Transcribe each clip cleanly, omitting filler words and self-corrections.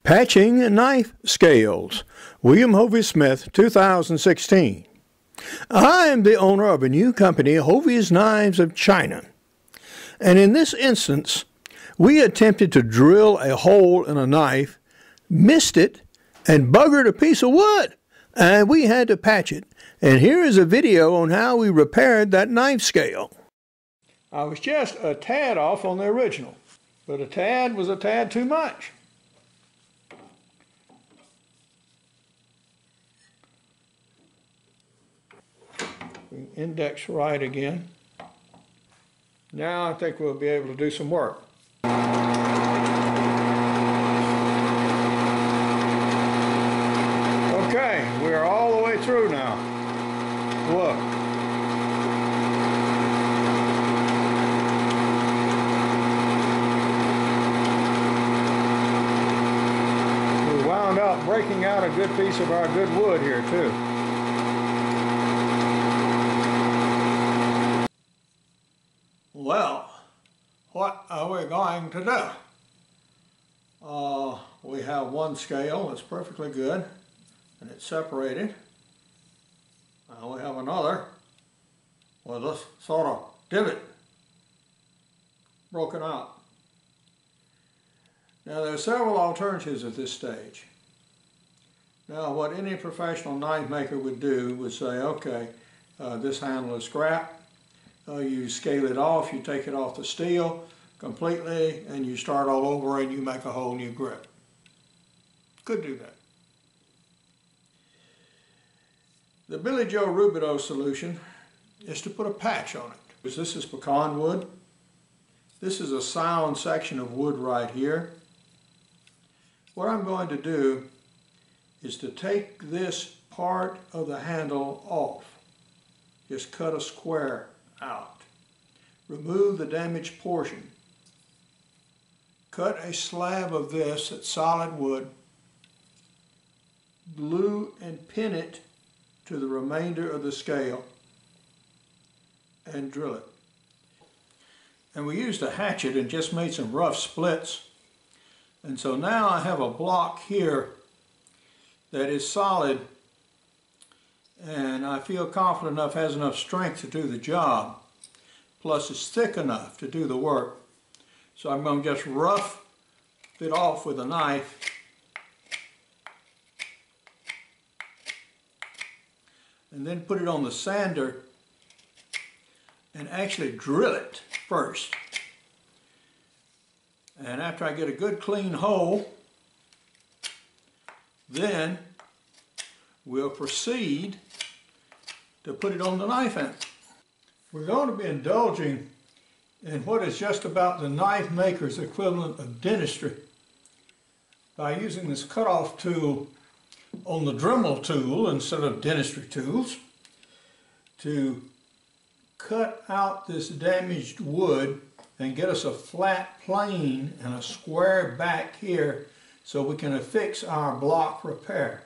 Patching Knife Scales, William Hovey Smith, 2016. I am the owner of a new company, Hovey's Knives of China. And in this instance, we attempted to drill a hole in a knife, missed it, and buggered a piece of wood. And we had to patch it. And here is a video on how we repaired that knife scale. I was just a tad off on the original, but a tad was a tad too much. Index right again. Now I think we'll be able to do some work. Okay, we are all the way through now. Look. We wound up breaking out a good piece of our good wood here too. Well, what are we going to do? We have one scale that's perfectly good and it's separated. Now we have another with this sort of divot broken out. Now there are several alternatives at this stage. Now what any professional knife maker would do would say, okay, this handle is scrap. You scale it off, you take it off the steel completely, and you start all over and you make a whole new grip. Could do that. The Billy Joe Rubidoux solution is to put a patch on it. This is pecan wood. This is a sound section of wood right here. What I'm going to do is to take this part of the handle off. Just cut a square out. Remove the damaged portion. Cut a slab of this that's solid wood. Glue and pin it to the remainder of the scale and drill it. And we used a hatchet and just made some rough splits. And so now I have a block here that is solid and I feel confident enough, has enough strength to do the job. Plus it's thick enough to do the work. So I'm going to just rough it off with a knife. And then put it on the sander and actually drill it first. And after I get a good clean hole, then we'll proceed to put it on the knife handle. We're going to be indulging in what is just about the knife maker's equivalent of dentistry by using this cutoff tool on the Dremel tool instead of dentistry tools to cut out this damaged wood and get us a flat plane and a square back here so we can affix our block repair.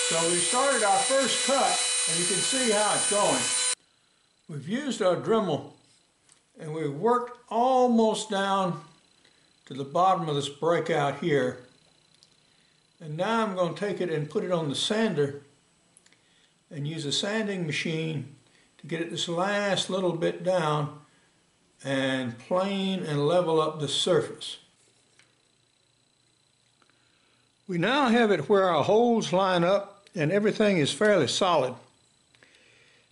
So we started our first cut and you can see how it's going. We've used our Dremel and we've worked almost down to the bottom of this breakout here. And now I'm going to take it and put it on the sander and use a sanding machine to get it this last little bit down and plane and level up the surface. We now have it where our holes line up and everything is fairly solid.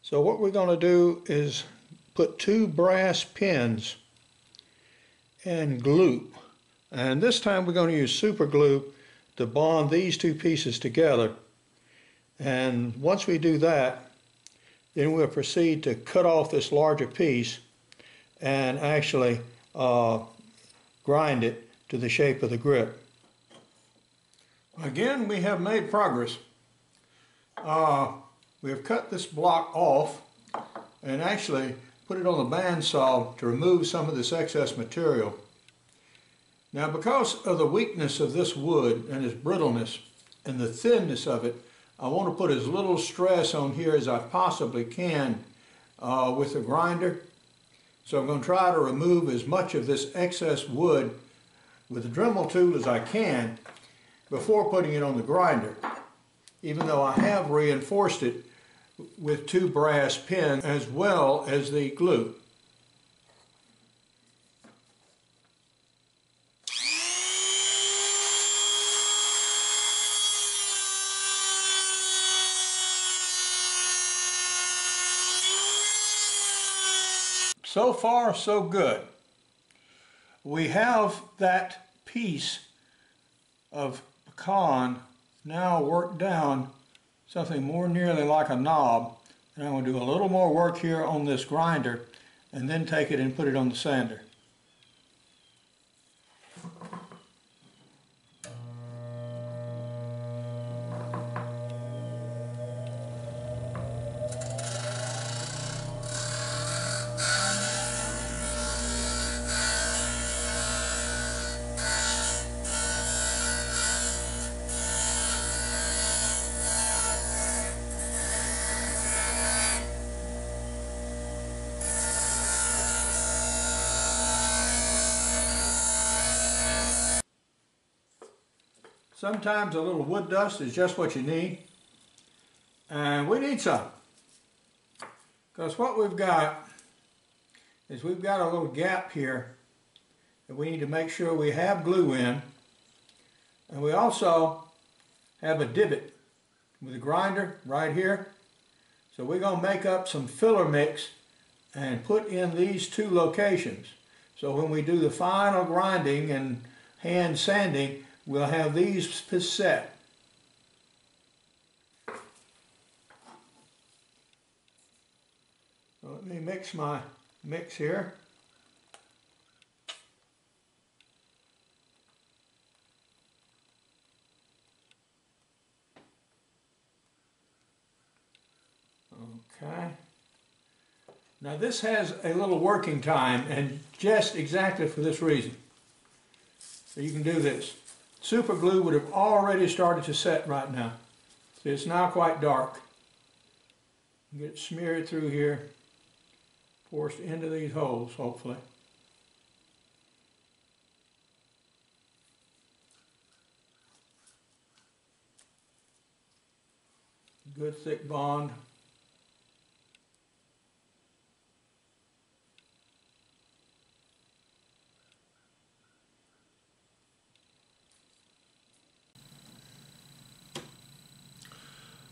So what we're going to do is put two brass pins and glue. And this time we're going to use super glue to bond these two pieces together. And once we do that, then we'll proceed to cut off this larger piece and actually grind it to the shape of the grip. Again, we have made progress. We have cut this block off and actually put it on the bandsaw to remove some of this excess material. Now, because of the weakness of this wood and its brittleness and the thinness of it, I want to put as little stress on here as I possibly can with the grinder. So I'm going to try to remove as much of this excess wood with the Dremel tool as I can before putting it on the grinder, even though I have reinforced it with 2 brass pins as well as the glue. So far, so good. We have that piece of pecan now worked down something more nearly like a knob. And I'm going to do a little more work here on this grinder and then take it and put it on the sander. Sometimes a little wood dust is just what you need, and we need some, because what we've got is we've got a little gap here that we need to make sure we have glue in, and we also have a divot with a grinder right here. So we're going to make up some filler mix and put in these 2 locations. So when we do the final grinding and hand sanding, we'll have these set. So let me mix my mix here. Okay. Now this has a little working time, and just exactly for this reason. So you can do this. Super glue would have already started to set right now. See, it's now quite dark. Get it smeared through here, forced into these holes, hopefully. Good thick bond.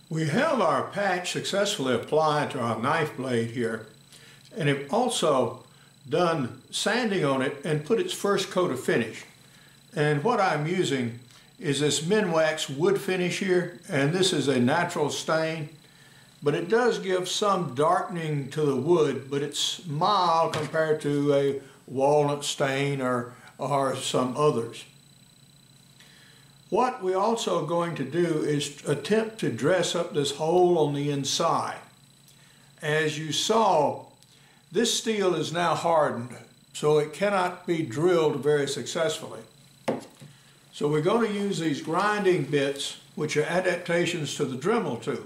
We have our patch successfully applied to our knife blade here, and have also done sanding on it and put its first coat of finish. And what I'm using is this Minwax wood finish here, and this is a natural stain, but it does give some darkening to the wood, but it's mild compared to a walnut stain or some others. What we're also going to do is attempt to dress up this hole on the inside. As you saw, this steel is now hardened, so it cannot be drilled very successfully. So we're going to use these grinding bits, which are adaptations to the Dremel tool,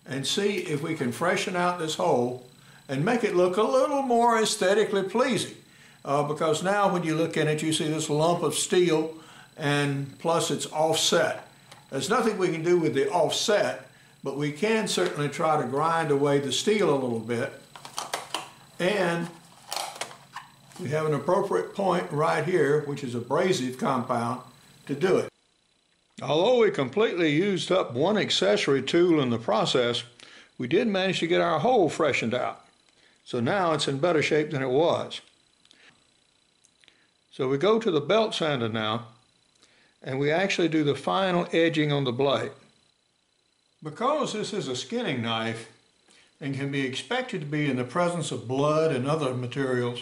and see if we can freshen out this hole and make it look a little more aesthetically pleasing. Because now when you look in it, you see this lump of steel, and plus it's offset. There's nothing we can do with the offset, but we can certainly try to grind away the steel a little bit. And we have an appropriate point right here, which is abrasive compound, to do it. Although we completely used up one accessory tool in the process, we did manage to get our hole freshened out. So now it's in better shape than it was. So we go to the belt sander now, and we actually do the final edging on the blade. Because this is a skinning knife and can be expected to be in the presence of blood and other materials,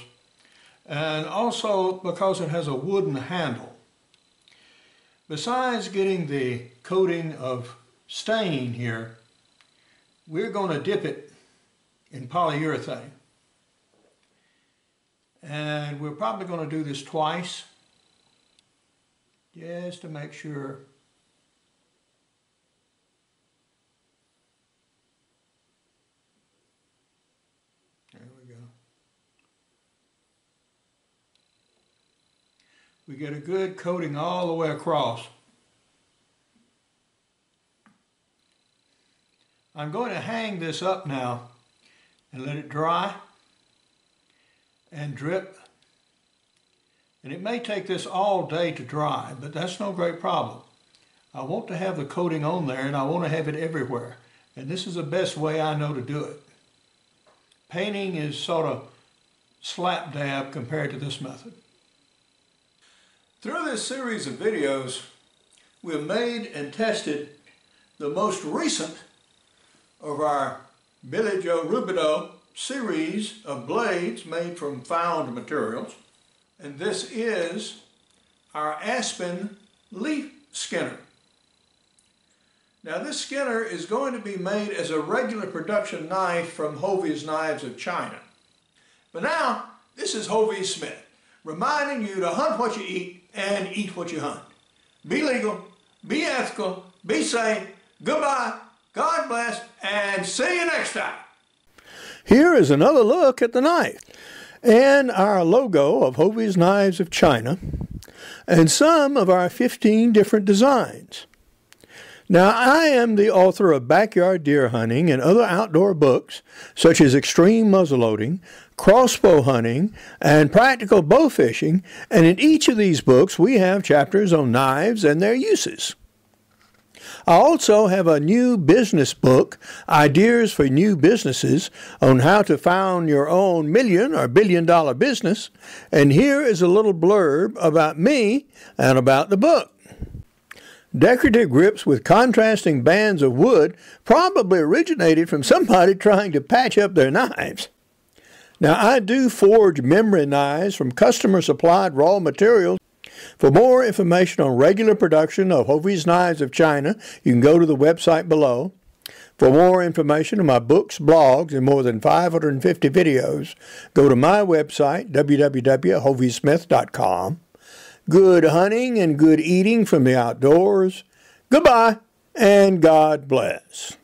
and also because it has a wooden handle, besides getting the coating of stain here, we're going to dip it in polyurethane. And we're probably going to do this twice, just to make sure. There we go. we get a good coating all the way across. I'm going to hang this up now and let it dry and drip. And it may take this all day to dry, but that's no great problem. I want to have the coating on there, and I want to have it everywhere. And this is the best way I know to do it. Painting is sort of slap dab compared to this method. Through this series of videos, we have made and tested the most recent of our Billy Joe Rubidoux series of blades made from found materials. And this is our Aspen leaf skinner. Now this skinner is going to be made as a regular production knife from Hovey's Knives of China. But now, this is Hovey Smith, reminding you to hunt what you eat and eat what you hunt. Be legal, be ethical, be safe, goodbye, God bless, and see you next time. Here is another look at the knife and our logo of Hovey's Knives of China and some of our 15 different designs. Now, I am the author of Backyard Deer Hunting and other outdoor books, such as Extreme Muzzleloading, Crossbow Hunting, and Practical Bow Fishing, and in each of these books we have chapters on knives and their uses. I also have a new business book, Ideas for New Businesses, on how to found your own million or billion-dollar business, and here is a little blurb about me and about the book. Decorative grips with contrasting bands of wood probably originated from somebody trying to patch up their knives. Now, I do forge memory knives from customer-supplied raw materials. For more information on regular production of Hovey's Knives of China, you can go to the website below. For more information on my books, blogs, and more than 550 videos, go to my website, www.hoveysmith.com. Good hunting and good eating from the outdoors. Goodbye, and God bless.